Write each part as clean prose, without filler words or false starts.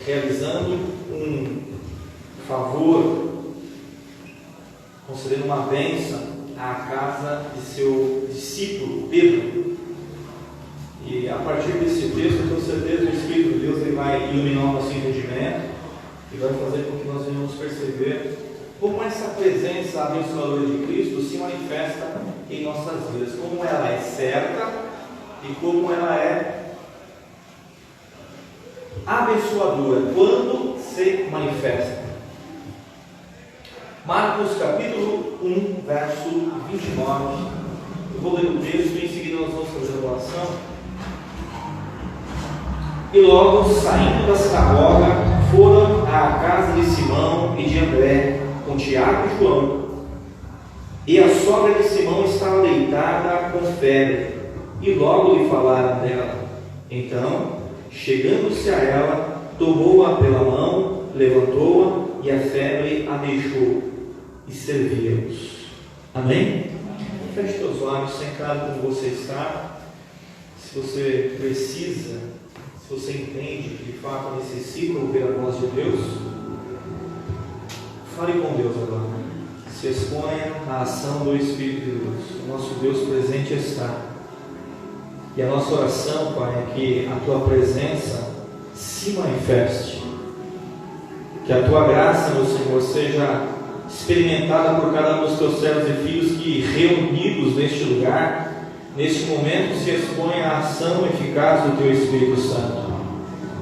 realizando um favor, concedendo uma bênção à casa de seu discípulo Pedro. E a partir desse texto, eu tenho certeza que o Espírito de Deus ele vai iluminar o nosso entendimento e vai fazer com que nós venhamos perceber como essa presença abençoadora de Cristo se manifesta em nossas vidas, como ela é certa e como ela é abençoadora quando se manifesta. Marcos capítulo 1, verso 29. Eu vou ler o texto e em seguida nós vamos fazer a oração. E logo, saindo da sinagoga, foram à casa de Simão e de André, com Tiago e João. E a sogra de Simão estava deitada com febre, e logo lhe falaram dela. Então, chegando-se a ela, tomou-a pela mão, levantou-a, e a febre a deixou, e servia-os. Amém? Feche teus olhos, sentado como você está. Se você precisa, se você entende que de fato necessita ouvir a voz de Deus, fale com Deus agora. Se exponha à ação do Espírito de Deus. O nosso Deus presente está. E a nossa oração, Pai, é que a Tua presença se manifeste. Que a Tua graça, meu Senhor, seja experimentada por cada um dos Teus servos e filhos que, reunidos neste lugar, neste momento, se expõem à ação eficaz do Teu Espírito Santo.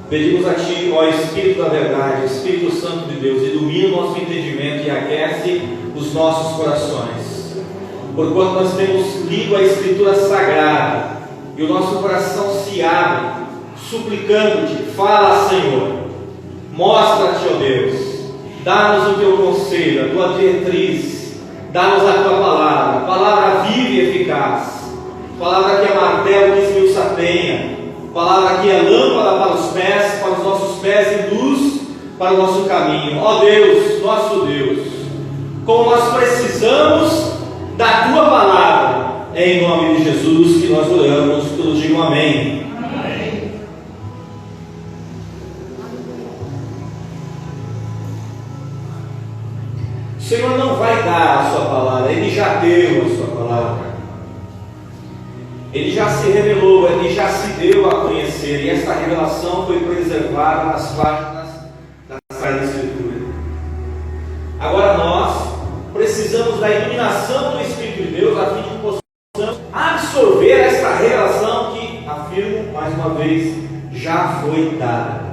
Pedimos a Ti, ó Espírito da verdade, Espírito Santo de Deus, ilumina o nosso entendimento e aquece os nossos corações. Porquanto nós temos lido a Escritura Sagrada e o nosso coração se abre, suplicando-Te, fala, Senhor, mostra-te, ó Deus, dá-nos o Teu conselho, a Tua diretriz, dá-nos a Tua palavra viva e eficaz, palavra que é martelo que esmiuça a penha, palavra que é lâmpada para os pés, para os nossos pés e luz para o nosso caminho. Ó Deus, nosso Deus, como nós precisamos da Tua palavra, é em nome de Jesus que nós oramos, todos digam amém. Amém. O Senhor não vai dar a Sua palavra, Ele já deu a Sua palavra. Ele já se revelou, Ele já se deu a conhecer, e esta revelação foi preservada nas páginas da Sagrada Escritura. Agora nós precisamos da iluminação do Espírito de Deus, a fim de que possamos absorver esta revelação que, afirmo mais uma vez, já foi dada.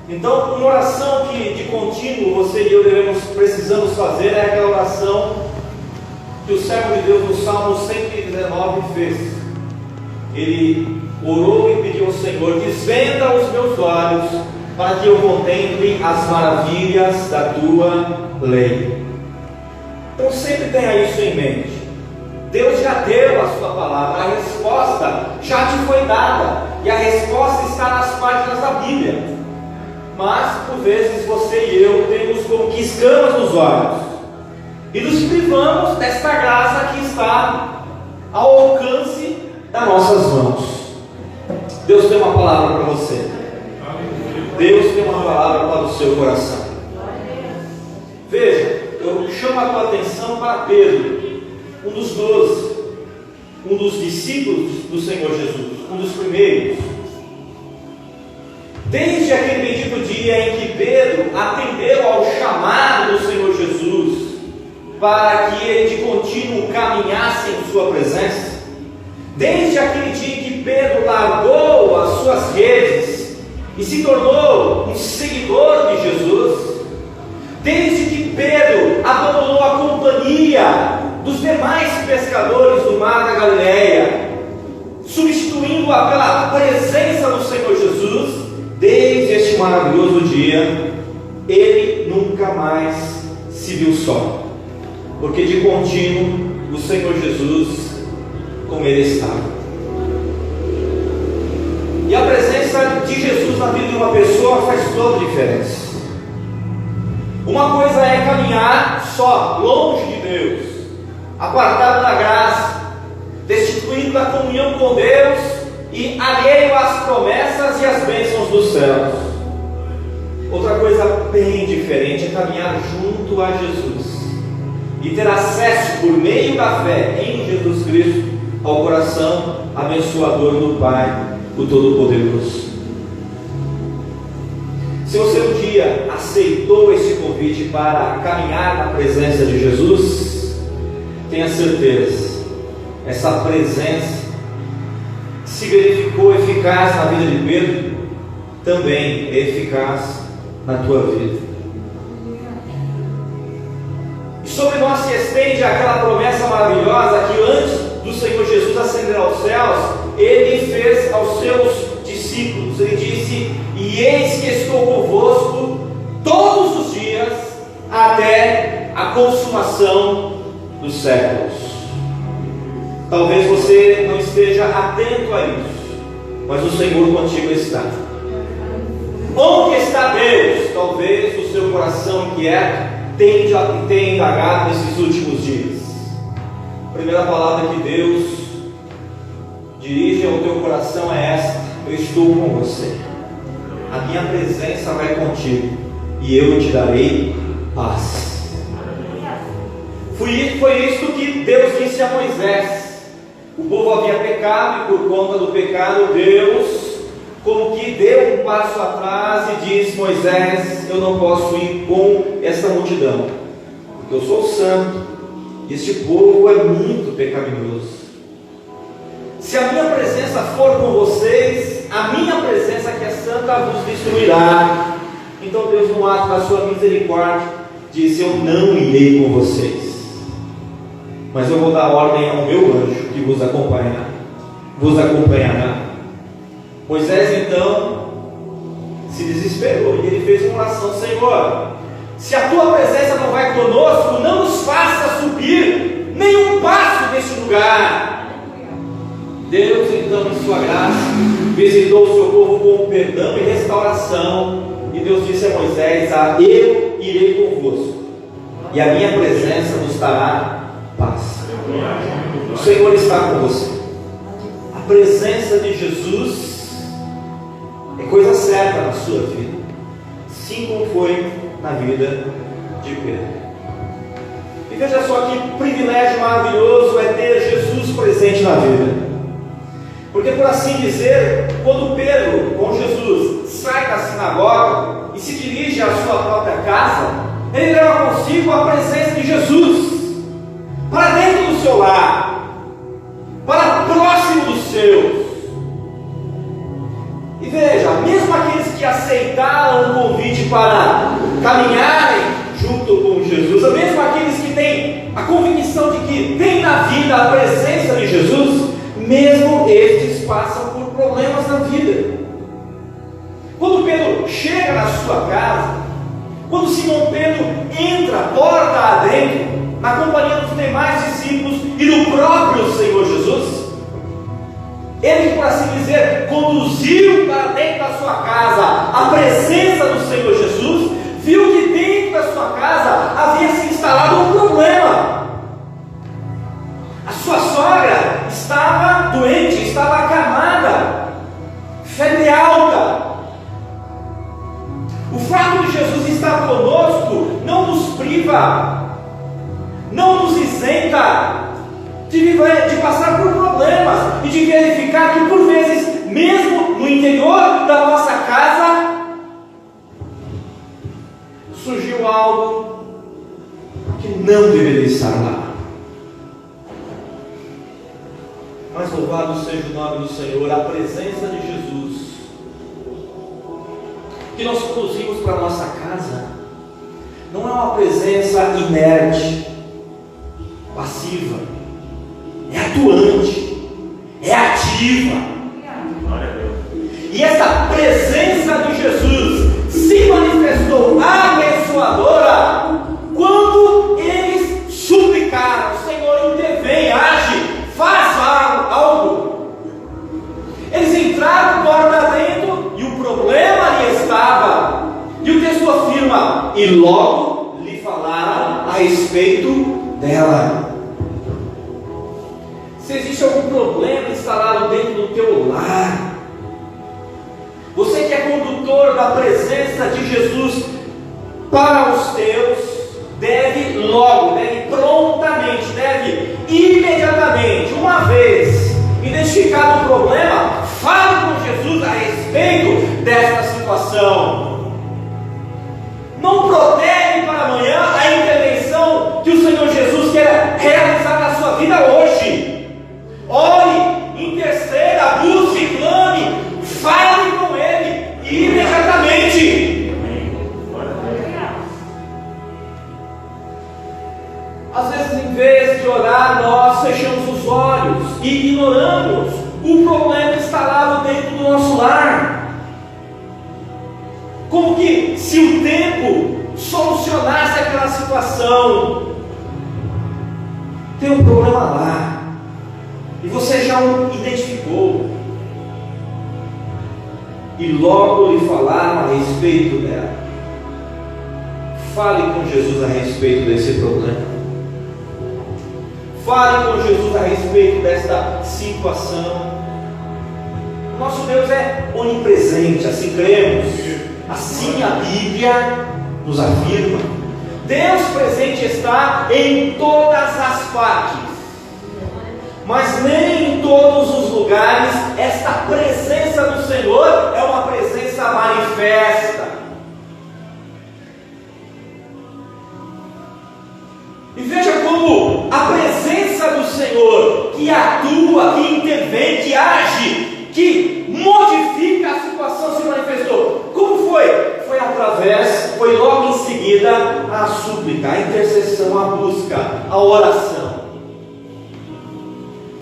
Então, uma oração que de contínuo você e eu precisamos fazer é aquela oração que o servo de Deus no Salmo 119 fez. Ele orou e pediu ao Senhor: desvenda os meus olhos para que eu contemple as maravilhas da Tua lei. Então sempre tenha isso em mente. Deus já deu a Sua palavra, a resposta já te foi dada, e a resposta está nas páginas da Bíblia. Mas por vezes você e eu temos como que escamas nos olhos e nos privamos desta graça que está ao alcance das nossas mãos. Deus tem uma palavra para você. Deus tem uma palavra para o seu coração. Veja, eu chamo a tua atenção para Pedro, um dos 12, um dos discípulos do Senhor Jesus, um dos primeiros. Desde aquele bendito dia em que Pedro atendeu ao chamado do Senhor Jesus para que ele de contínuo caminhasse em sua presença, desde aquele dia em que Pedro largou as suas redes e se tornou um seguidor de Jesus, desde que Pedro abandonou a companhia dos demais pescadores do mar da Galileia, substituindo-a pela presença do Senhor Jesus, desde este maravilhoso dia, ele nunca mais se viu só, porque de contínuo o Senhor Jesus com ele estava. E a presença de Jesus na vida de uma pessoa faz toda a diferença. Uma coisa é caminhar só, longe de Deus, apartado da graça, destituído da comunhão com Deus e alheio às promessas e às bênçãos dos céus. diferente é caminhar junto a Jesus e ter acesso por meio da fé em Jesus Cristo ao coração abençoador do Pai, o Todo-Poderoso. Se você um dia aceitou esse convite para caminhar na presença de Jesus, tenha certeza, essa presença se verificou eficaz na vida de Pedro, também é eficaz na tua vida. E sobre nós se estende aquela promessa maravilhosa que antes do Senhor Jesus ascender aos céus, Ele fez aos seus discípulos. Ele disse: e eis que estou convosco todos os dias até a consumação dos séculos. Talvez você não esteja atento a isso, mas o Senhor contigo está. Onde está Deus? Talvez o seu coração inquieto tenha indagado nesses últimos dias. A primeira palavra que Deus dirige ao teu coração é esta: eu estou com você, a minha presença vai contigo e eu te darei paz. Foi isso que Deus disse a Moisés. O povo havia pecado e por conta do pecado Deus como que deu um passo atrás e diz: Moisés, eu não posso ir com essa multidão, porque eu sou santo, este povo é muito pecaminoso. Se a minha presença for com vocês, a minha presença que é santa vos destruirá. Então Deus, no ato da sua misericórdia, disse: eu não irei com vocês, mas eu vou dar ordem ao meu anjo que vos acompanhará. Moisés então se desesperou e ele fez uma oração: Senhor, se a tua presença não vai conosco, não nos faça subir nenhum passo deste lugar. Deus então, em sua graça, visitou o seu povo com perdão e restauração, e Deus disse a Moisés: eu irei convosco e a minha presença vos dará paz. O Senhor está com você. A presença de Jesus é coisa certa na sua vida, assim como foi na vida de Pedro. E veja só que privilégio maravilhoso é ter Jesus presente na vida. Porque, por assim dizer, quando Pedro, com Jesus, sai da sinagoga e se dirige à sua própria casa, ele leva consigo a presença de Jesus para dentro do seu lar, para próximo dos seus. E veja, mesmo aqueles que aceitaram o convite para caminharem junto com Jesus, mesmo aqueles que têm a convicção de que tem na vida a presença de Jesus, mesmo estes passam por problemas na vida. Quando Pedro chega na sua casa, quando Simão Pedro entra porta adentro, na companhia dos demais discípulos e do próprio Senhor Jesus, ele, por assim dizer, conduziu para dentro da sua casa a presença do Senhor Jesus, viu que dentro da sua casa havia se instalado um problema. A sua sogra estava doente, estava acamada, febre alta. O fato de Jesus estar conosco não nos priva, não nos isenta de passar por problemas e de verificar que, por vezes, mesmo no interior da nossa casa, surgiu algo que não deveria estar lá. Mas louvado seja o nome do Senhor, a presença de Jesus que nós conduzimos para a nossa casa não é uma presença inerte, passiva, é atuante, é ativa. E essa presença de Jesus se manifestou abençoadora quando eles suplicaram: Senhor, intervém, age, faz algo. Eles entraram porta dentro e o problema ali estava. E o texto afirma: e logo lhe falaram a respeito dela. Se existe algum problema instalado dentro do teu lar, você que é condutor da presença de Jesus para os teus, deve logo, deve prontamente, deve imediatamente, uma vez identificado o problema, fale com Jesus a respeito desta situação. Não protege para amanhã a intervenção que o Senhor Jesus quer realizar na sua vida hoje. Ore, interceda, busque, clame, fale com Ele imediatamente. Às vezes, em vez de orar, nós fechamos os olhos e ignoramos o problema instalado dentro do nosso lar. Como que se o tempo solucionasse aquela situação. Tem um problema lá e você já o identificou, e logo lhe falaram a respeito dela. Fale com Jesus a respeito desse problema. Fale com Jesus a respeito desta situação. Nosso Deus é onipresente, assim cremos, assim a Bíblia nos afirma. Deus presente está em todas as partes, mas nem em todos os lugares esta presença do Senhor é uma presença manifesta. E veja como a presença do Senhor, que atua, que intervém, que age, que modifica a situação, se manifestou. Como foi? Foi logo em seguida a súplica, a intercessão, a busca, a oração.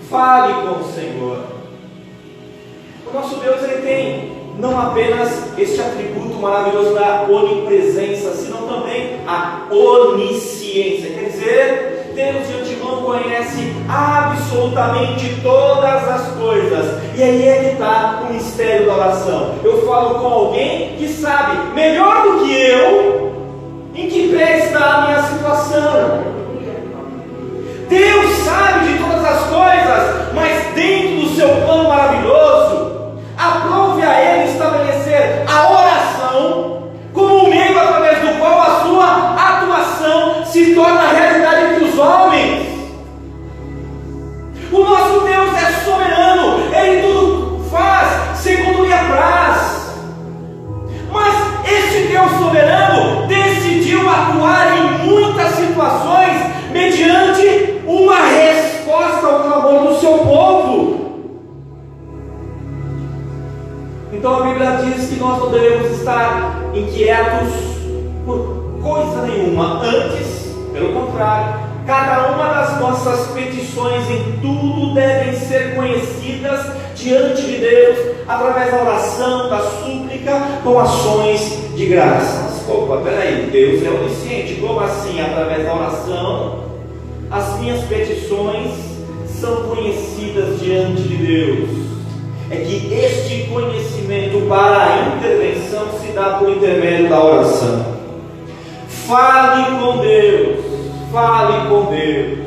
Fale com o Senhor. O nosso Deus, Ele tem não apenas este atributo maravilhoso da onipresença, senão também a onisciência. Quer dizer, Deus de antemão conhece absolutamente todas as coisas. E aí é que está o mistério da oração. Eu falo com alguém que sabe melhor do que eu em que pé está a minha situação. Deus sabe de todas as coisas, mas dentro do seu plano maravilhoso, aprove a Ele estabelecer a oração como um meio através do qual a sua atuação se torna realidade entre os homens. O nosso Deus é soberano, Ele tudo faz segundo lhe apraz. Mas este Deus soberano decidiu atuar em muitas situações mediante uma resposta ao clamor do seu povo. Então a Bíblia diz que nós não devemos estar inquietos por coisa nenhuma. Antes, pelo contrário, cada uma das nossas petições em tudo devem ser conhecidas diante de Deus, através da oração, da súplica, com ações de graças. Opa, peraí, Deus é onisciente. Como assim? Através da oração, as minhas petições são conhecidas diante de Deus. É que este conhecimento para a intervenção se dá por intermédio da oração. Fale com Deus, fale com Deus.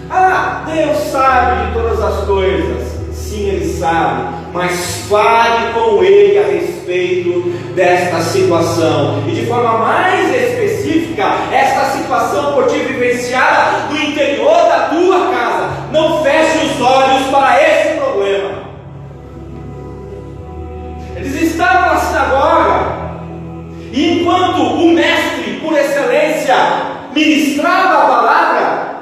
Ah, Deus sabe de todas as coisas. Sim, Ele sabe, mas fale com Ele a respeito desta situação. E de forma mais específica, esta situação por ti vivenciada no interior da tua casa. Não feche os olhos para esse problema. Eles estavam na sinagoga, e enquanto o mestre, por excelência, ministrava a palavra,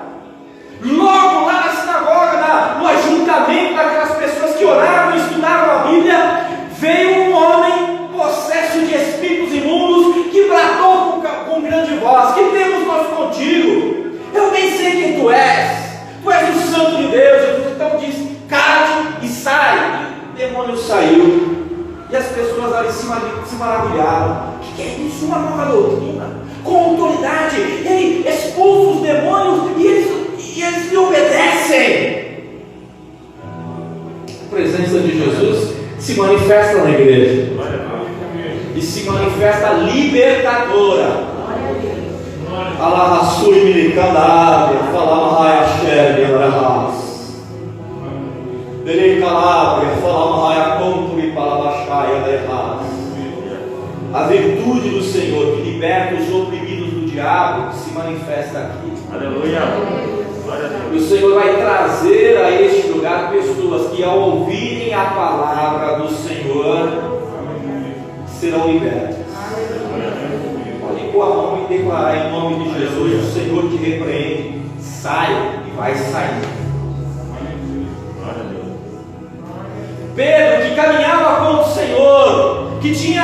logo lá na sinagoga, no ajuntamento daquelas pessoas que oravam e estudavam a Bíblia, veio um homem possesso de espíritos imundos, que bradou com grande voz: que temos nós contigo? Eu nem sei quem tu és o santo de Deus. Jesus então diz: cade e sai. E o demônio saiu. E as pessoas ali se maravilharam. O que é isso? Uma nova doutrina, com autoridade. Ele expulsa os demônios e eles lhe obedecem. A presença de Jesus se manifesta na igreja e se manifesta libertadora. Alahassui milicandávia, falava Hayashem, Abrahas. Dele Calabria, falava Hayaconto e Palabashaya, Derras. A virtude do Senhor que liberta os oprimidos do diabo se manifesta aqui. Aleluia. Glória a E Deus. o Senhor vai trazer a este lugar pessoas que, ao ouvirem a palavra do Senhor, serão libertas. Pode pôr a mão e declarar em nome de Jesus: o Senhor te repreende, sai, e vai sair. Glória a Deus. Pedro, que caminhava com o Senhor, que tinha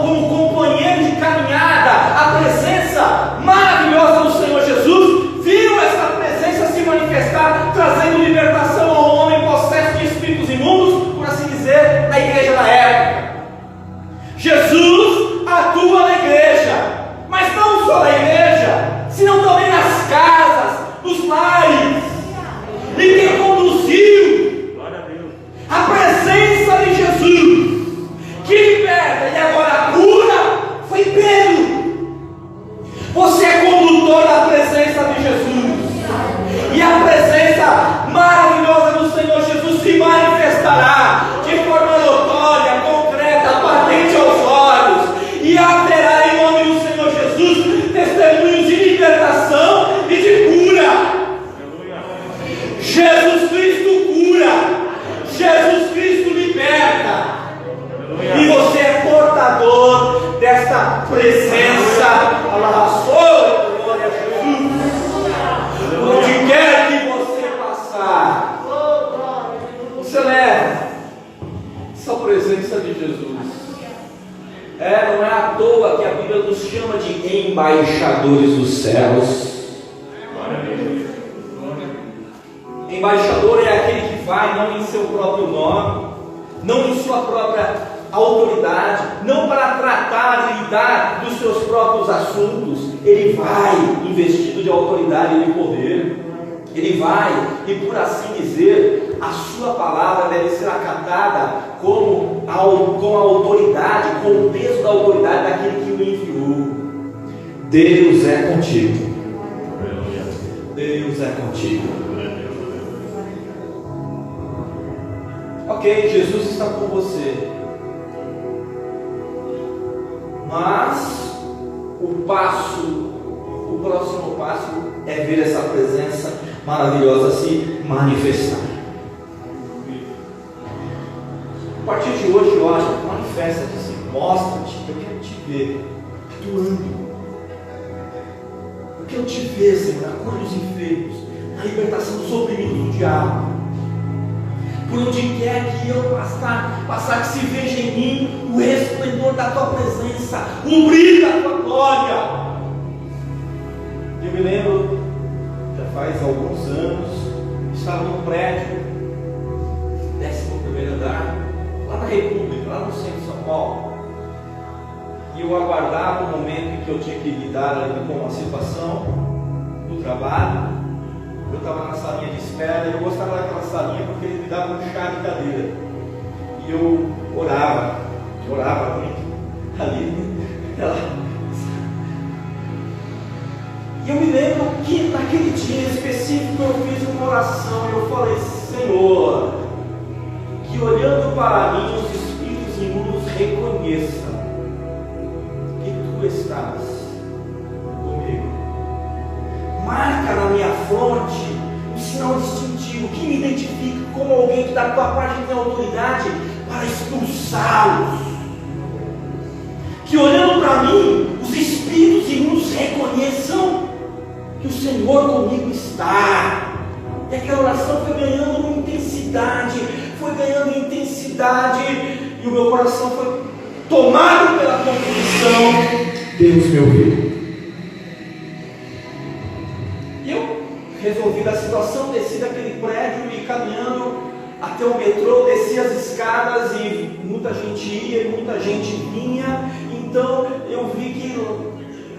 como companheiro de caminhada a presença maravilhosa do Senhor Jesus, viu essa presença se manifestar, trazendo libertação ao homem possesso de espíritos imundos, por assim dizer, na igreja da época. Jesus atua na igreja, mas não só na igreja, senão também nas casas, nos lares. E quem conduziu Glória a Deus. a presença de Jesus, que liberta e agora cura, foi Pedro. Você é condutor da presença de Jesus, e a presença maravilhosa do Senhor Jesus se manifestará de forma notória, concreta, patente aos olhos, e haverá em nome do Senhor Jesus testemunhos de libertação e de cura. Aleluia. Jesus Cristo cura, Jesus Cristo liberta, e você é portador desta presença. Oh, glória a Jesus. Onde quer que você passar, você leva essa presença de Jesus. Não é à toa que a Bíblia nos chama de embaixadores dos céus. Glória a Deus. Embaixador é aquele que vai não em seu próprio nome, não em sua própria autoridade, não para tratar e lidar dos seus próprios assuntos. Ele vai investido de autoridade e de poder. Ele vai, e por assim dizer, a sua palavra deve ser acatada com a autoridade, com o peso da autoridade daquele que o enviou. Deus é contigo. Aleluia. Deus é contigo. Glória a Deus. Ok, Jesus está com você, mas o próximo passo é ver essa presença maravilhosa se manifestar. A partir de hoje, olha, manifesta-te, mostra-te, eu quero te ver atuando. Eu quero te ver, Senhor, na cura dos enfermos, na libertação dos oprimidos do diabo. Por onde quer que eu passar, que se veja em mim o resplendor da tua presença, o brilho da tua glória. Eu me lembro, já faz alguns anos, estava num prédio, 11º andar, lá na República, lá no centro de São Paulo, e eu aguardava o momento em que eu tinha que lidar ali com uma situação do trabalho. Eu estava na salinha de espera, e eu gostava daquela salinha porque eles me davam um chá de cadeira, e eu orava muito ali. E eu me lembro que naquele dia específico eu fiz uma oração e eu falei: Senhor, que olhando para mim os espíritos imundos reconheçam que Tu estás comigo. Marca na minha fronte um sinal distintivo que me identifique como alguém que da Tua parte tem autoridade para expulsá-los. Que olhando para mim os espíritos imundos reconheçam que o Senhor comigo está. E aquela oração foi ganhando intensidade, e o meu coração foi tomado pela convicção: Deus me ouviu. E eu resolvi da situação, desci daquele prédio e caminhando até o metrô, desci as escadas e muita gente ia e muita gente vinha. Então eu vi que,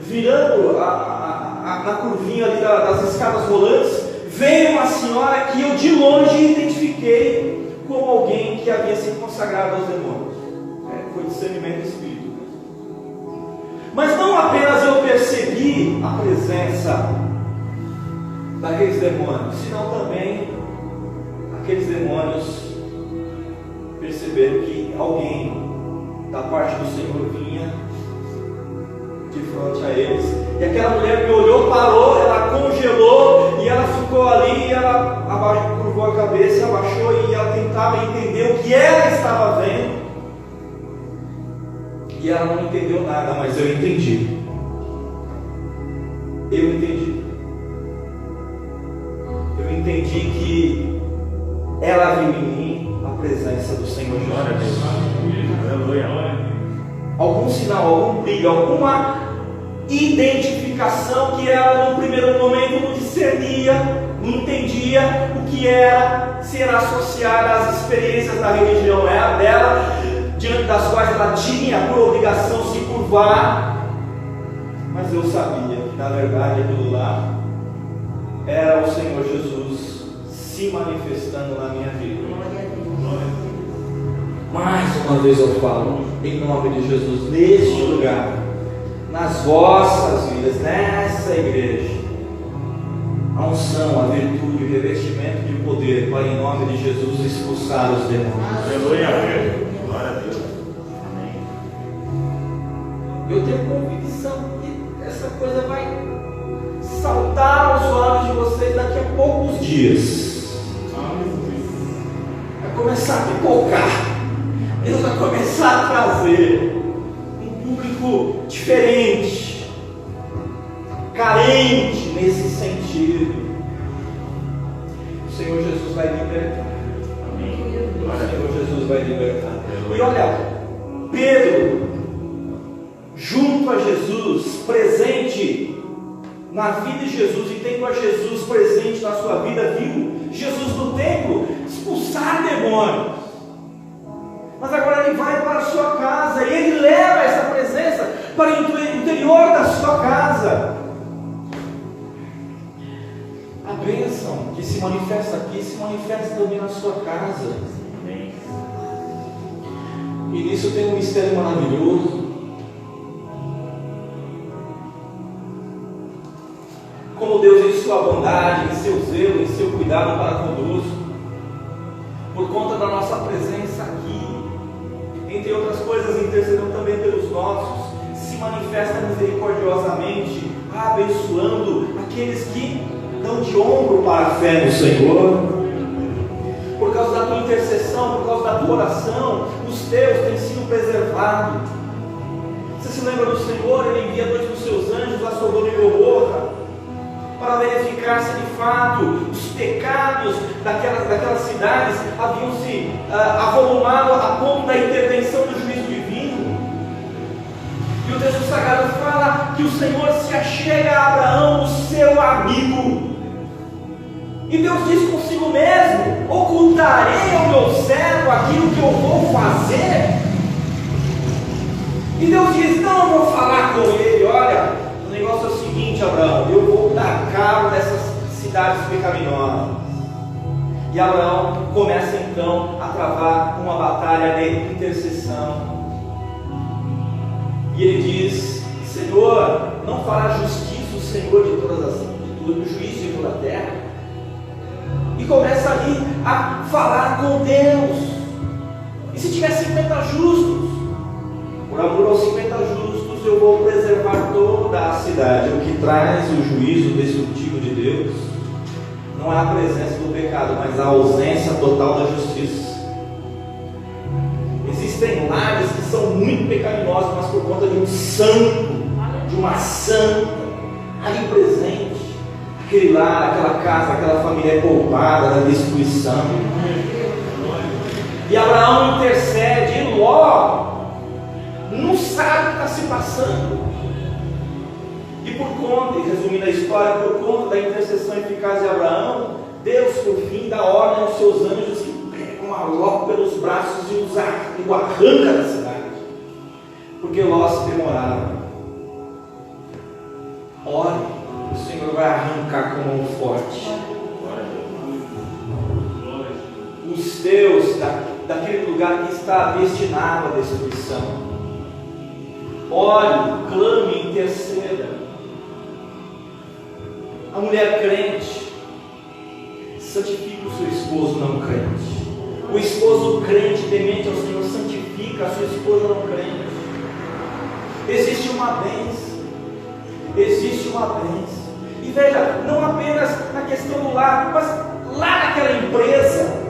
virando a curvinha ali das escadas rolantes, veio uma senhora que eu de longe identifiquei como alguém que havia se consagrado aos demônios. Foi discernimento espírita. Mas não apenas eu percebi a presença daqueles demônios, senão também aqueles demônios perceberam que alguém da parte do Senhor vinha fronte a eles. E aquela mulher me olhou, parou, ela congelou e ela ficou ali, e ela curvou a cabeça, abaixou e ela tentava entender o que ela estava vendo. E ela não entendeu nada, mas eu entendi. Eu entendi. Eu entendi que ela viu em mim a presença do Senhor Jesus. Algum sinal, algum brilho, alguma identificação que ela no primeiro momento não discernia, não entendia o que era ser associada às experiências da religião dela, diante das quais ela tinha por obrigação se curvar. Mas eu sabia que na verdade aquilo lá era o Senhor Jesus se manifestando na minha vida. Mais uma vez eu falo, em nome de Jesus, neste lugar, nas vossas vidas, nessa igreja, a unção, a virtude, o revestimento de poder para, em nome de Jesus, expulsar os demônios. Aleluia. Glória a Deus. Amém. Eu tenho convicção que essa coisa vai saltar aos olhos de vocês daqui a poucos dias. Vai começar a pipocar. Deus vai começar a trazer um público diferente, carente nesse sentido. O Senhor Jesus vai libertar. Amém. O Senhor Jesus vai libertar. E olha, Pedro, junto a Jesus, presente na vida de Jesus e tendo a Jesus presente na sua vida, viu Jesus no templo expulsar demônios. Mas agora ele vai para a sua casa e ele leva essa presença para o interior da sua casa. A bênção que se manifesta aqui se manifesta também na sua casa. Amém. E nisso tem um mistério maravilhoso. Como Deus, em sua bondade, em seu zelo, em seu cuidado para conosco, por conta da nossa presença aqui, entre outras coisas, intercedendo também pelos nossos, se manifesta misericordiosamente, abençoando aqueles que dão de ombro para a fé no Senhor. Por causa da tua intercessão, por causa da tua oração, os teus têm sido preservados. Você se lembra do Senhor? Ele envia 2 dos seus anjos a Sodoma e Gomorra para verificar se de fato os pecados daquelas cidades haviam se avolumado a ponto da intervenção do juízo divino. E o texto sagrado fala que o Senhor se achega a Abraão, o seu amigo. E Deus diz consigo mesmo: ocultarei ao meu servo aquilo que eu vou fazer? E Deus diz: não, eu vou falar com ele. Olha, o negócio é o seguinte, Abraão, eu vou dar cabo dessas cidades pecaminosas. E Abraão começa então a travar uma batalha de intercessão. E ele diz: Senhor, não fará justiça o Senhor de todo juízo de toda a terra? E começa ali a falar com Deus. E se tiver 50 justos, por amor aos 50 justos, eu vou preservar toda a cidade. O que traz o juízo destrutivo de Deus não é a presença do pecado, mas a ausência total da justiça. Existem lares que são muito pecaminosas, mas por conta de um santo, de uma santa ali presente, aquele lar, aquela casa, aquela família é poupada da destruição. E Abraão intercede, e Ló não sabe o que está se passando. E por conta, e resumindo a história, por conta da intercessão eficaz de Abraão, Deus por fim dá ordem aos seus anjos que pegam a Ló pelos braços e o arranca da cidade, porque Ló se demorava. Ore, o Senhor vai arrancar com mão forte os teus daquele lugar que está destinado à destruição. Ore, clame, interceda. A mulher crente santifica o seu esposo não crente. O esposo crente, temente ao Senhor, santifica a sua esposa não crente. Existe uma bênção. existe uma bênção. E veja, não apenas na questão do lar, mas lá naquela empresa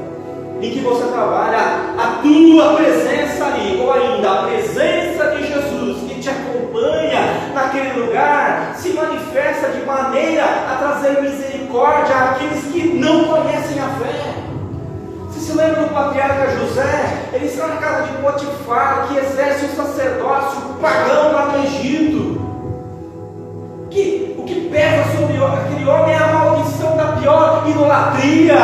em que você trabalha, a tua presença ali, ou ainda a presença de Jesus que te acompanha naquele lugar, se manifesta de maneira a trazer misericórdia àqueles que não conhecem a fé. Você se lembra do patriarca José? Ele está na casa de Potifar, que exerce o sacerdócio pagão lá no Egito. O que pesa sobre aquele homem é a maldição da pior idolatria,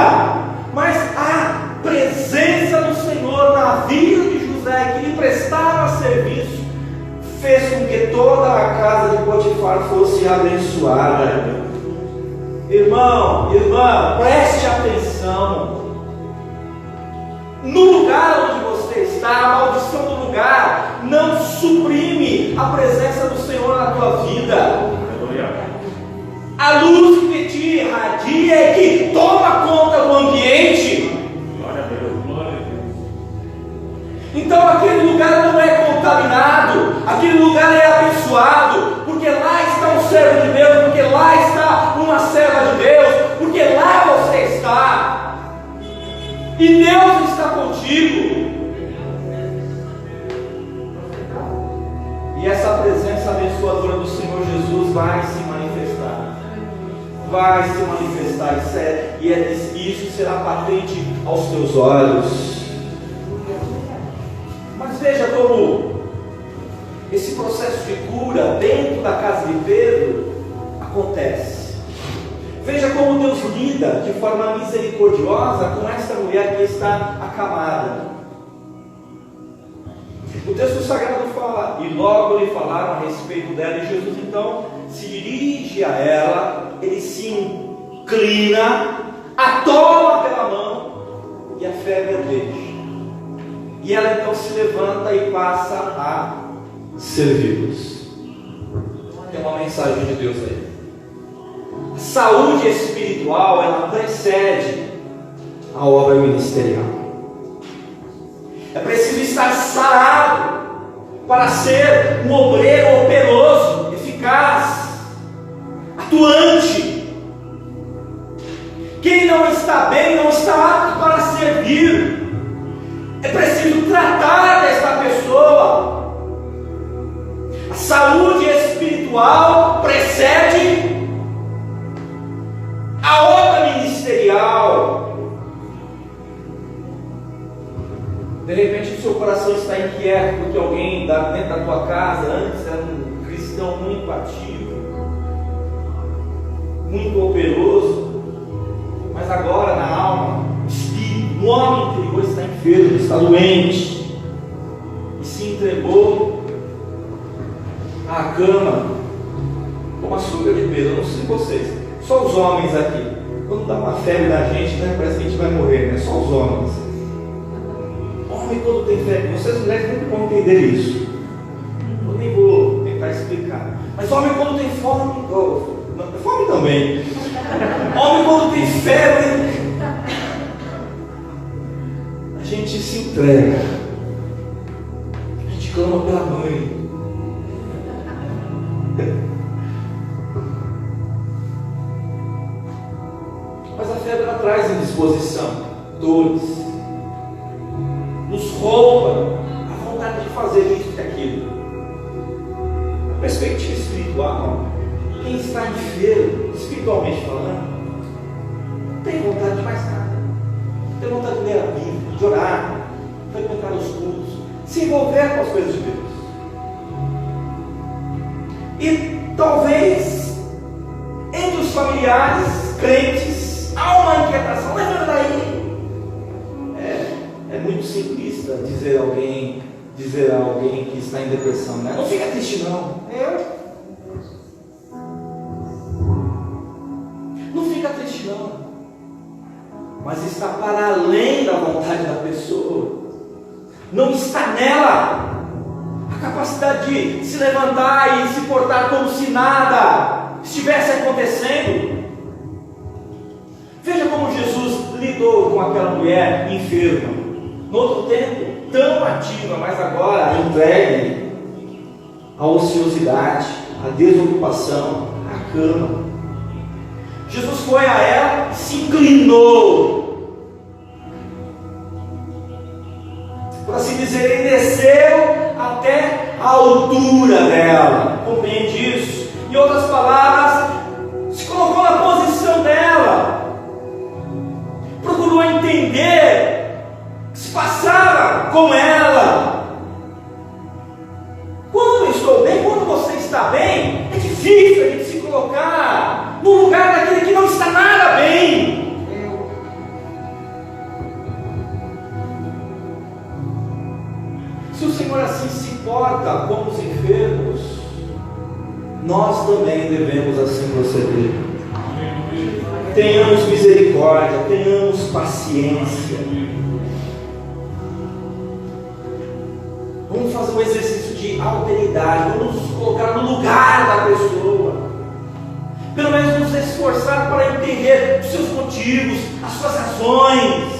mas a presença do Senhor na vida de José, que lhe prestava serviço, fez com que toda a casa de Potifar fosse abençoada. Irmão, irmã, preste atenção. No lugar onde você está, a maldição do lugar não suprime a presença do Senhor na tua vida. A luz que de ti irradia e que toma conta do ambiente. Glória a Deus, glória a Deus. Então aquele lugar não é contaminado, aquele lugar é abençoado, porque lá está um servo de Deus, porque lá está uma serva de Deus, porque lá você está, e Deus está contigo. E essa presença abençoadora do Senhor Jesus vai se manifestar. Vai se manifestar, isso será patente aos teus olhos. Mas veja como esse processo de cura dentro da casa de Pedro acontece. Veja como Deus lida de forma misericordiosa com esta mulher que está acamada. O texto sagrado fala, e logo lhe falaram a respeito dela, e Jesus então se dirige a ela, ele se inclina, a toma pela mão, e a febre deixa. E ela então se levanta e passa a servi-los. Tem uma mensagem de Deus aí. A saúde espiritual, ela precede a obra ministerial. É preciso estar sarado para ser um obreiro operoso, eficaz, atuante. Quem não está bem não está apto para servir. É preciso tratar desta pessoa. A saúde espiritual precede a obra ministerial. De repente o seu coração está inquieto porque alguém dentro da tua casa antes era um cristão muito ativo, muito operoso, mas agora na alma, no espírito, no homem interior está enfermo, está doente e se entregou à cama como a suga de Pedro. Eu não sei vocês, só os homens aqui, quando dá uma febre na gente, né, parece que a gente vai morrer, né? Só os homens. Homem quando tem febre, vocês mulheres nunca vão entender isso. Eu nem vou tentar explicar. Mas homem quando tem fome, fome também. Homem quando tem febre, a gente se entrega. A gente clama pela mãe. Mas a febre ela traz indisposição, dores, nos rouba a vontade de fazer isso e aquilo. A perspectiva espiritual, quem está enfermo, espiritualmente falando, não tem vontade de mais nada. Não tem vontade de ler a Bíblia, de orar, frequentar os cultos, se envolver com as coisas de Deus. E talvez entre os familiares, crentes, há uma inquietação, mas olha daí. É muito simplista dizer a alguém que está em depressão, né? Não fica triste não. Não fica triste não. Mas está para além da vontade da pessoa. Não está nela a capacidade de se levantar e se portar como se nada estivesse acontecendo. Veja como Jesus lidou com aquela mulher enferma. No outro tempo, tão ativa, mas agora entregue. a ociosidade, a desocupação, a cama. Jesus foi a ela e se inclinou. Por assim dizer, ele desceu até a altura dela. Compreende isso? Em outras palavras, se colocou na posição dela. Procurou entender o que se passava com ela. Quando eu estou bem, quando você está bem, é difícil a gente se colocar no lugar daquele que não está nada bem. Se o Senhor assim se importa com os enfermos, nós também devemos assim proceder. Tenhamos misericórdia, tenhamos paciência. Vamos fazer um exercício de alteridade, vamos nos colocar no lugar da pessoa. Pelo menos nos esforçar para entender os seus motivos, as suas razões.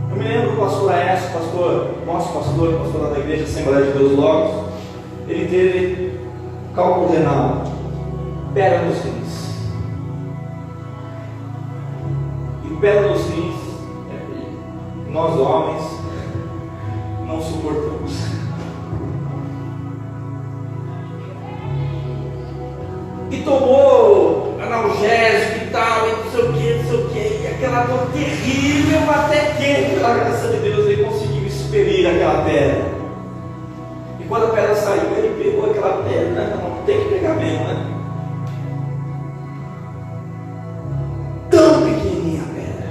Eu me lembro do pastor Aécio, nosso pastor lá da igreja Assembleia de Deus Logos, ele teve cálculo renal, pedra nos rins. E pedra nos rins, nós homens não suportamos. E tomou analgésico e tal, e não sei o que, e aquela dor terrível, até que, pela graça de Deus, ele conseguiu expelir aquela pedra. E quando a pedra saiu, ele pegou aquela pedra, não tem que pegar mesmo, né? Tão pequenininha a pedra,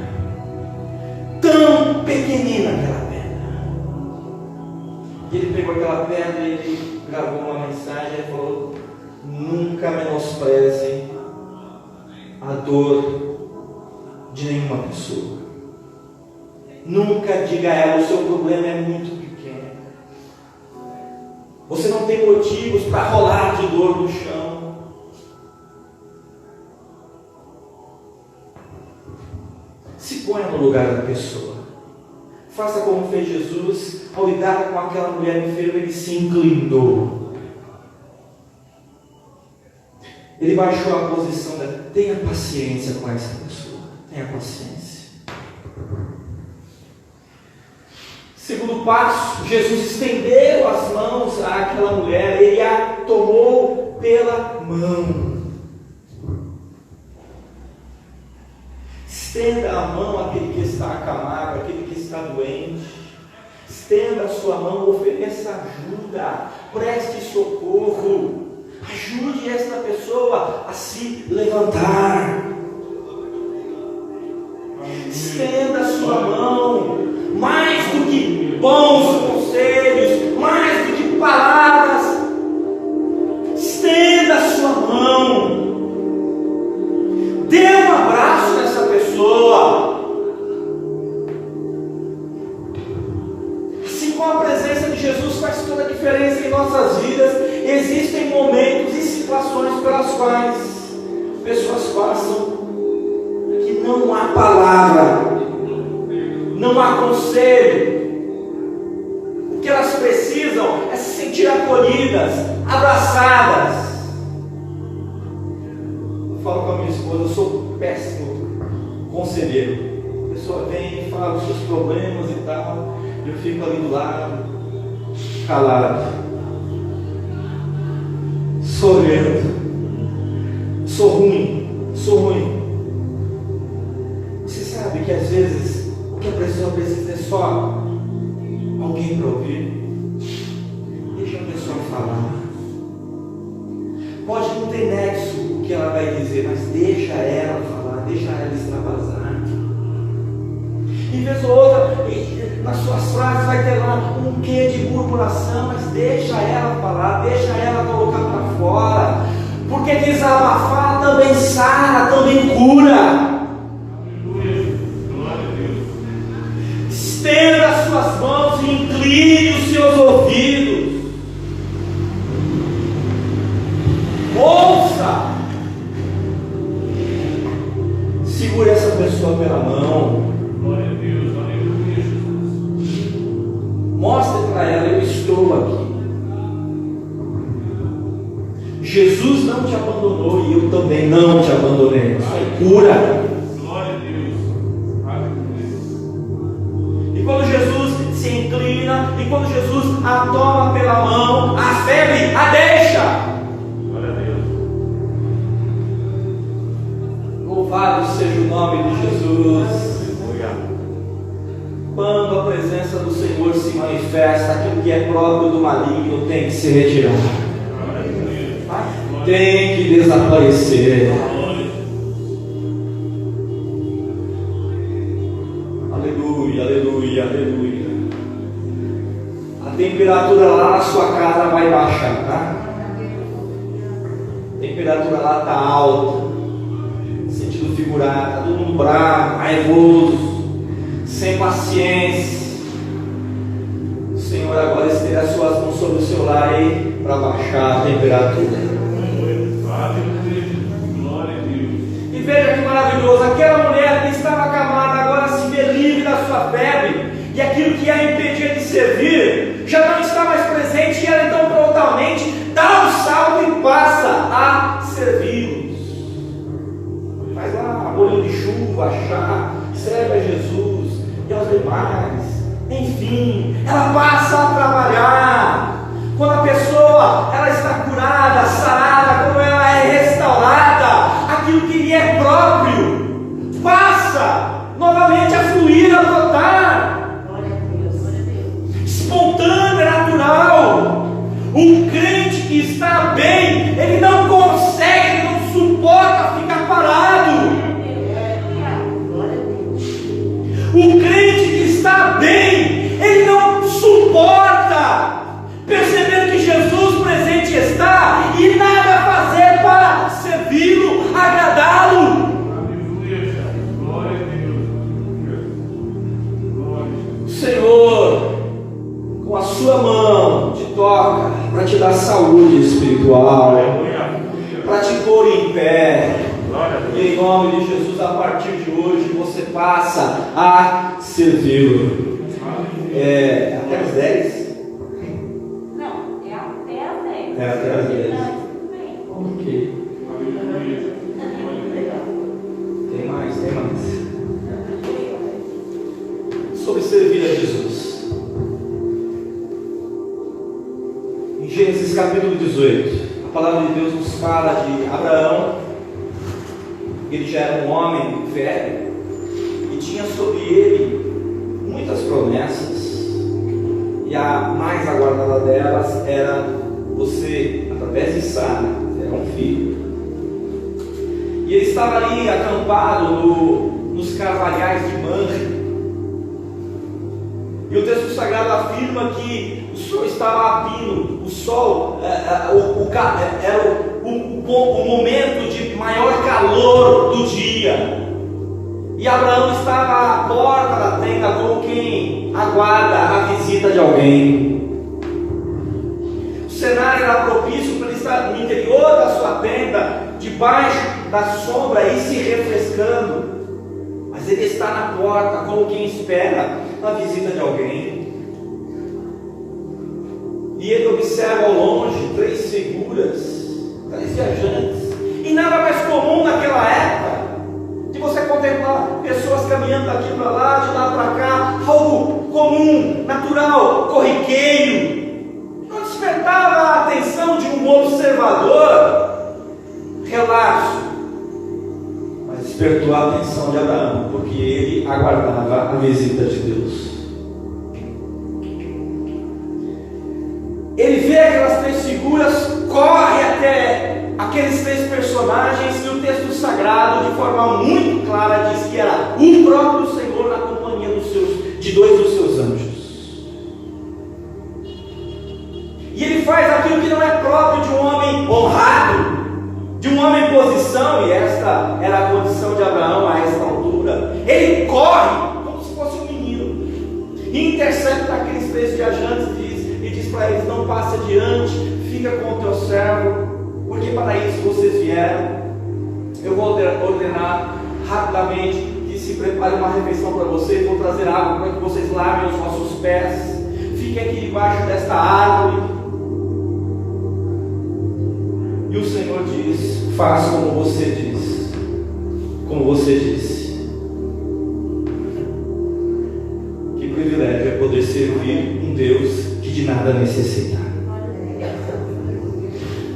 tão pequenina aquela pedra. E ele pegou aquela pedra e ele gravou uma mensagem e falou: nunca menospreze a dor de nenhuma pessoa. Nunca diga a ela: o seu problema é muito pequeno. Você não tem motivos para rolar de dor no chão. Se ponha no lugar da pessoa. Faça como fez Jesus ao lidar com aquela mulher enferma. Ele se inclinou. Ele baixou a posição dela. Tenha paciência com essa pessoa. Tenha paciência. Segundo passo, Jesus estendeu as mãos àquela mulher. Ele a tomou pela mão. Estenda a mão àquele que está acamado, àquele que está doente. Estenda a sua mão, ofereça ajuda, preste socorro. Ajude esta pessoa a se levantar. Estenda a sua mão. Mais do que bons conselhos, mais do que palavras, estenda a sua mão. Dê um abraço nessa pessoa. Assim como a presença de Jesus faz toda a diferença em nossas vidas, existem momentos e situações pelas quais pessoas passam que não há palavra, não há conselho. O que elas precisam é se sentir acolhidas, abraçadas. Eu falo com a minha esposa, eu sou péssimo conselheiro. A pessoa vem e fala os seus problemas e tal, eu fico ali do lado, calado, sorrindo. Sou ruim. Você sabe que às vezes o que a pessoa precisa é só alguém para ouvir. Deixa a pessoa falar. Pode não ter nexo o que ela vai dizer, mas deixa ela falar, deixa ela extravasar. Em vez ou outra, nas suas frases vai ter lá um quê de murmuração, mas deixa ela falar, deixa ela colocar para fora. Porque desabafar também sara, também cura. Estenda as suas mãos e incline os seus ouvidos. Ouça. Segure essa pessoa pela mão. Glória a Deus, aleluia, Jesus. Mostre para ela: eu estou aqui. Jesus não te abandonou e eu também não te abandonei. Isso é cura. Glória a Deus. Aleluia. E quando Jesus se inclina, e quando Jesus a toma pela mão, a febre a deixa. Glória a Deus. Louvado seja o nome de Jesus. Aleluia. Quando a presença do Senhor se manifesta, aquilo que é próprio do maligno tem que se retirar. Tem que desaparecer. Aleluia, aleluia, aleluia. A temperatura lá na sua casa vai baixar, tá? A temperatura lá está alta. Sentido figurado, está todo mundo bravo, raivoso, sem paciência. O Senhor agora estende as suas mãos sobre o seu lar aí para baixar a temperatura. Glória a Deus. E veja que maravilhoso, aquela mulher que estava acamada agora se vê livre da sua febre, e aquilo que a impedia de servir já não está mais presente, e ela então prontamente dá um salto e passa a servi-los. Faz lá bolinho de chuva, chá, serve a Jesus e aos demais. Enfim, ela passa a trabalhar. Quando a pessoa ela está curada, sarada, quando ela é restaurada, aquilo que lhe é próprio passa novamente a fluir, a brotar. Glória a Deus, glória a Deus. Espontâneo, natural. O crente que está bem, ele não consegue, ele não suporta ficar parado. Glória a Deus. O crente que está bem, ele não suporta perceber que Jesus presente está e nada fazer para servi-lo, agradá-lo. Aleluia. Glória a Deus. Glória. O Senhor, com a sua mão, te toca para te dar saúde espiritual, Aleluia. para te pôr em pé. Glória a E Deus. em nome de Jesus, a partir de hoje, você passa a servi-lo. Até as 10? Não, é até as 10. É até as 10. Tudo bem. Ok. Tem mais. Sobre servir a Jesus. Em Gênesis capítulo 18, a palavra de Deus nos fala de Abraão. Ele já era um homem velho e tinha sobre ele muitas promessas, e a mais aguardada delas era você, através de Sara, terá um filho. E ele estava ali acampado nos carvalhais de Mamre, e o texto sagrado afirma que o sol estava a pino, o sol era o momento de maior calor do dia. E Abraão estava à porta da tenda como quem aguarda a visita de alguém. O cenário era propício para ele estar no interior da sua tenda, debaixo da sombra e se refrescando. Mas ele está na porta como quem espera a visita de alguém. E ele observa ao longe 3 figuras, 3 viajantes. E nada mais comum naquela época de você contemplar pessoas caminhando daqui para lá, de lá para cá, algo comum, natural, corriqueiro. Não despertava a atenção de um observador relapso, mas despertou a atenção de Abraão, porque ele aguardava a visita de Deus. Ele vê aquelas 3 figuras, corre até aqueles 3 personagens, e o texto sagrado, de forma muito clara, diz que era o próprio Senhor na companhia de 2 dos seus anjos. E ele faz aquilo que não é próprio de um homem honrado, de um homem em posição, e esta era a condição de Abraão a esta altura. Ele corre como se fosse um menino, e intercepta aqueles 3 viajantes e diz para eles: não passe adiante, fica com o teu servo, porque para isso vocês vieram. Eu vou ordenar rapidamente que se prepare uma refeição para vocês, vou trazer água para que vocês lavem os vossos pés, fiquem aqui debaixo desta árvore. E E o Senhor diz: faz como você diz, como você disse. Que privilégio é poder servir um Deus que de nada necessita.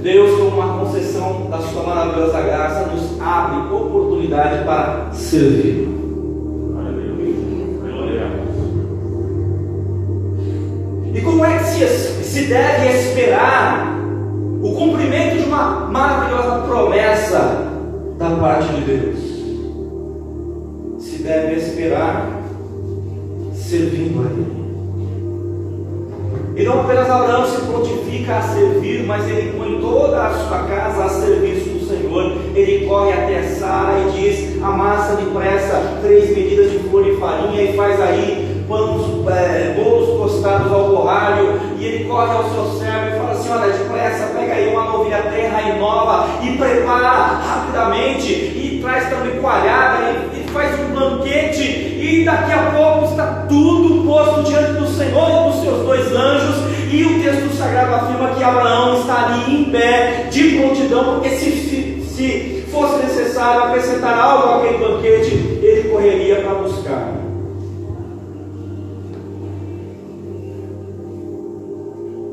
Deus, com uma concessão da sua maravilhosa graça, nos abre oportunidade para servir. E como é que se deve esperar o cumprimento de uma maravilhosa promessa da parte de Deus? Se deve esperar servindo a Ele. E não apenas Abraão se prontifica a servir, mas ele põe toda a sua casa a serviço do Senhor. Ele corre até Sara e diz: amassa depressa 3 medidas de flor e farinha e faz aí pães, bolos tostados ao borralho. E ele corre ao seu servo e fala assim: olha, depressa, pega aí uma novilha terra e nova e prepara rapidamente e traz também coalhada e faz um banquete. E daqui a pouco está tudo posto diante do Senhor e dos seus 2 anjos. E o texto sagrado afirma que Abraão está ali em pé, de prontidão, porque se fosse necessário acrescentar algo àquele banquete, ele correria para buscar.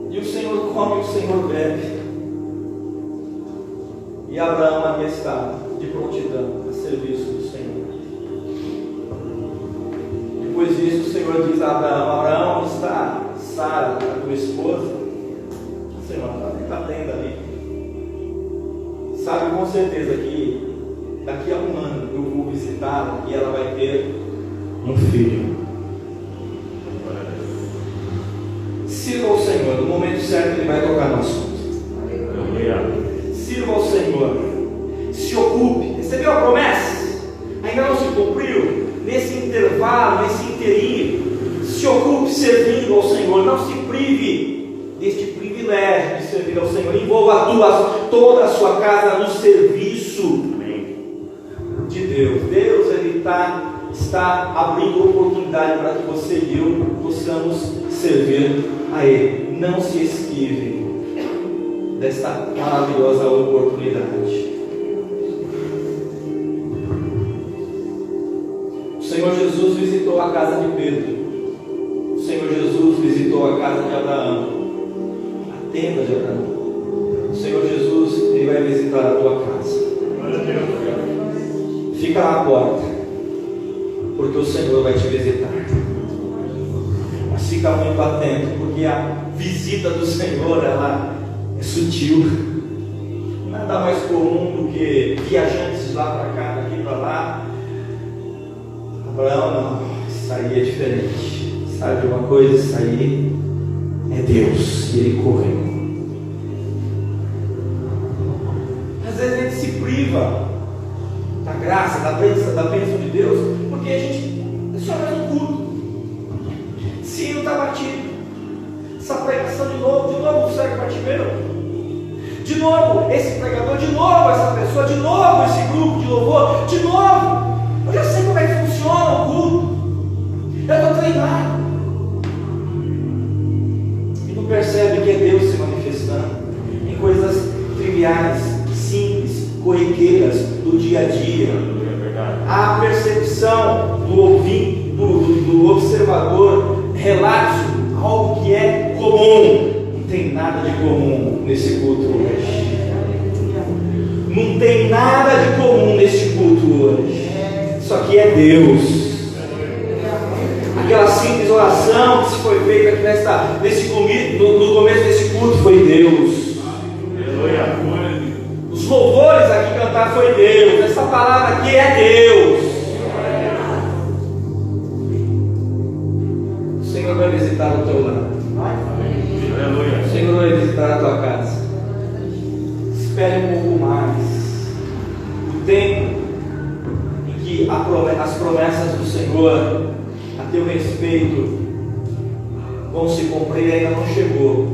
E o Senhor come, o Senhor bebe. E Abraão ali está, de prontidão, a serviço do Senhor. Depois disso, o Senhor diz a Abraão: Abraão, está Sara, a tua esposa? O Senhor está tendo ali. Sabe com certeza que daqui a um ano eu vou visitá-la e ela vai ter um filho. Sirva ao Senhor, no momento certo Ele vai tocar no assunto. Sirva ao Senhor, se ocupe. Recebeu a promessa? Ainda não se cumpriu? Nesse intervalo, nesse inteirinho, se ocupe servindo ao Senhor. Não se prive deste privilégio de servir ao Senhor. Envolva toda a sua casa no serviço de Deus. Deus, Ele está abrindo oportunidade para que você e eu possamos servir a Ele. Não se esquive desta maravilhosa oportunidade. O Senhor Jesus visitou a casa de Pedro. O Senhor Jesus visitou a casa de Abraão, a tenda de Abraão. O Senhor Jesus, Ele vai visitar a tua casa. Fica na porta, porque o Senhor vai te visitar. Mas fica muito atento, porque a visita do Senhor, ela é sutil. Nada mais comum do que viajantes lá para cá, daqui para lá. Abraão, não, isso aí é diferente. Sabe de uma coisa? Isso aí é Deus, e Ele correu. Às vezes a gente se priva da graça, da bênção de Deus, porque a gente só faz um culto. Sino está batido. Essa pregação de novo não serve para ti mesmo. De novo, esse pregador, de novo essa pessoa, de novo esse grupo de louvor, de novo. Eu já sei como é que funciona o culto. Eu estou treinado. E não percebe que é Deus se manifestando em coisas triviais, simples, corriqueiras do dia a dia. A percepção do ouvinte, do observador, relata algo que é comum. Não tem nada de comum nesse culto hoje. Não tem nada de comum neste culto hoje. Isso aqui é Deus. Aquela simples oração que se foi feita aqui no começo desse culto foi Deus. Os louvores aqui cantar foi Deus. Essa palavra aqui é Deus. O Senhor vai visitar o teu lar. O Senhor vai visitar a tua casa. Espere um pouco mais. O tempo em que as promessas do Senhor a teu respeito vão se cumprir ainda não chegou.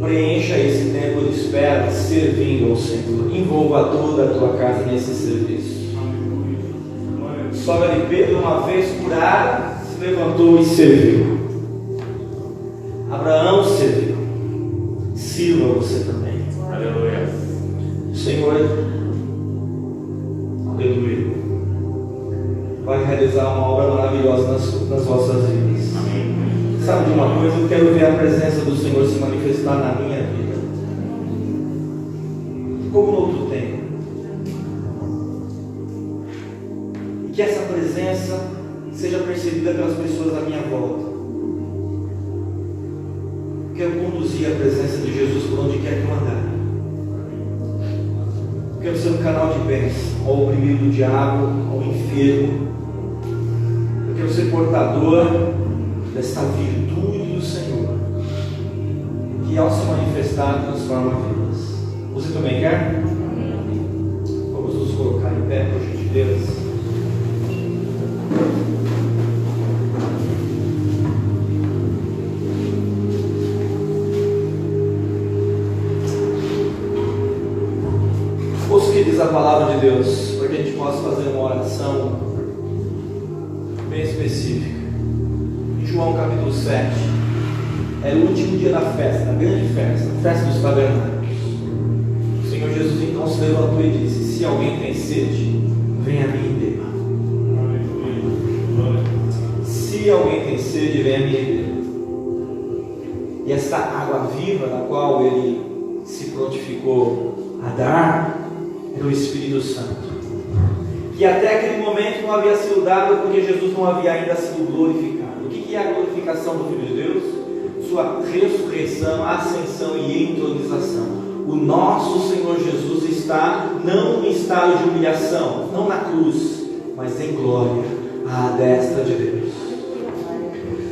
Preencha esse tempo de espera servindo ao Senhor. Envolva toda a tua casa nesse serviço. Sogra de Pedro, uma vez curada, se levantou e serviu. Abraão serviu. Sirva sirva você também. Aleluia. Senhor, aleluia, vai realizar uma obra maravilhosa nas vossas vidas. Amém. Sabe de uma coisa? Eu quero ver a presença do Senhor se manifestar na minha vida, como no outro tempo. E que essa presença seja percebida pelas pessoas à minha volta. Quero conduzir a presença de Jesus por onde quer que eu andar. Quero ser um canal de bênção ao oprimido do diabo, ao enfermo. Eu quero ser portador desta virtude do Senhor, que ao se manifestar transforma vidas. Você também quer? Vamos nos colocar em pé, por gentileza. Ouça o que diz a palavra de Deus, para que a gente possa fazer uma oração bem específica. Em João capítulo 7, era o último dia da festa, da grande festa, a festa dos tabernáculos. O Senhor Jesus então se levantou e disse: se alguém tem sede, venha a mim e beba. Se alguém tem sede, venha a mim e beba. E esta água viva, na qual ele se prontificou a dar, era o Espírito Santo, que até aquele momento não havia sido dado, porque Jesus não havia ainda sido glorificado. O que é a glorificação do Filho de Deus? Sua ressurreição, ascensão e entronização. O nosso Senhor Jesus está não em estado de humilhação, não na cruz, mas em glória, à destra de Deus.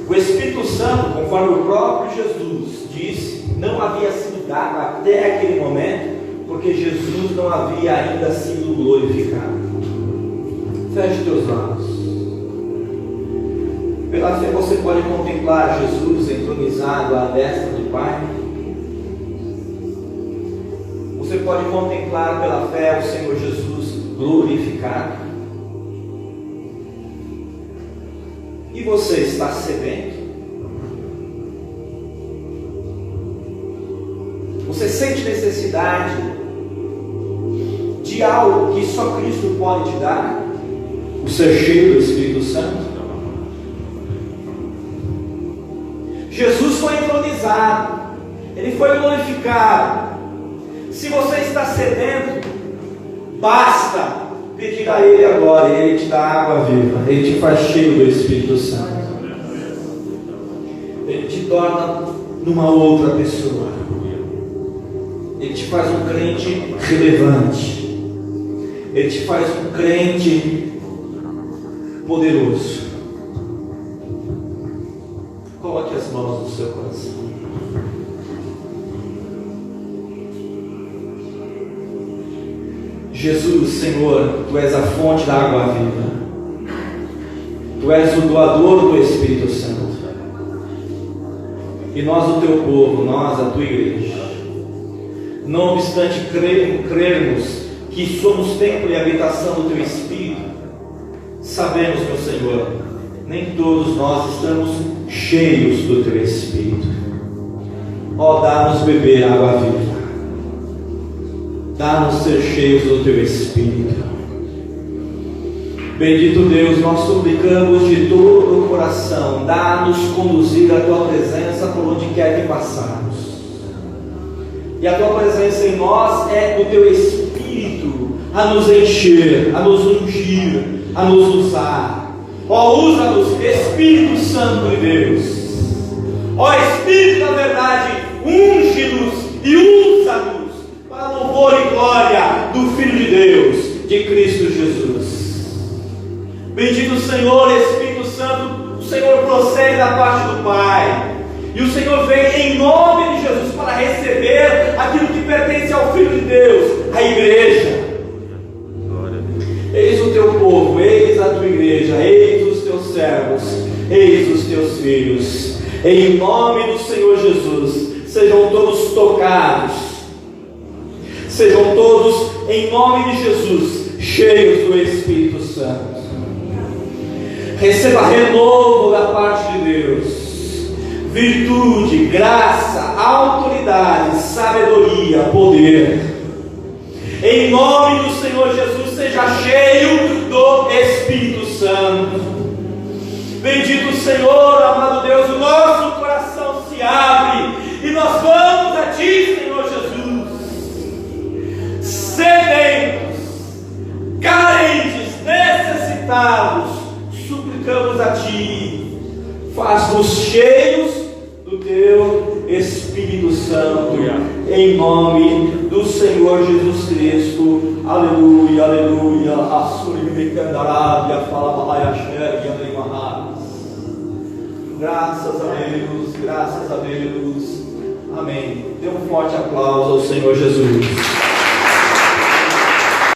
O Espírito Santo, conforme o próprio Jesus disse, não havia sido dado até aquele momento, porque Jesus não havia ainda sido glorificado. Feche teus olhos. Pela fé você pode contemplar Jesus entronizado à destra do Pai. Você pode contemplar pela fé o Senhor Jesus glorificado. E você está sedento? Você sente necessidade de algo que só Cristo pode te dar? O ser cheio do Espírito Santo? Jesus foi entronizado, Ele foi glorificado. Se você está sedento, basta pedir a Ele agora, e Ele te dá água viva, Ele te faz cheio do Espírito Santo, Ele te torna numa outra pessoa, Ele te faz um crente relevante, Ele te faz um crente poderoso. Coloque as mãos no seu coração. Jesus, Senhor, Tu és a fonte da água viva, Tu és o doador do Espírito Santo, e nós, o Teu povo, nós, a Tua igreja, não obstante crermos que somos templo e habitação do Teu Espírito, sabemos, meu Senhor, nem todos nós estamos cheios do Teu Espírito. Ó, dá-nos beber água viva, dá-nos ser cheios do Teu Espírito. Bendito Deus, nós suplicamos de todo o coração, dá-nos conduzir a Tua presença por onde quer que passarmos. E a Tua presença em nós é o Teu Espírito a nos encher, a nos ungir, a nos usar. Ó, usa-nos, Espírito Santo de Deus. Ó, Espírito da verdade, unge-nos e usa-nos para louvor e glória do Filho de Deus, de Cristo Jesus. Bendito Senhor, Espírito Santo, o Senhor procede da parte do Pai, e o Senhor vem em nome de Jesus para receber aquilo que pertence ao Filho de Deus, a igreja. Eis o Teu povo, eis a Tua igreja, eis os Teus servos, eis os Teus filhos. Em nome do Senhor Jesus, sejam todos tocados, sejam todos, em nome de Jesus, cheios do Espírito Santo. Receba renovo da parte de Deus, virtude, graça, autoridade, sabedoria sabedoria, poder. Em nome do Senhor Jesus, seja cheio do Espírito Santo. Bendito Senhor, amado Deus, o nosso coração se abre e nós vamos a Ti, Senhor Jesus, sedentos, carentes, necessitados, suplicamos a Ti, faz-nos cheios do Teu Espírito Santo, em nome do Senhor Jesus Cristo. Aleluia, aleluia. Graças a Deus, graças a Deus. Amém. Dê um forte aplauso ao Senhor Jesus.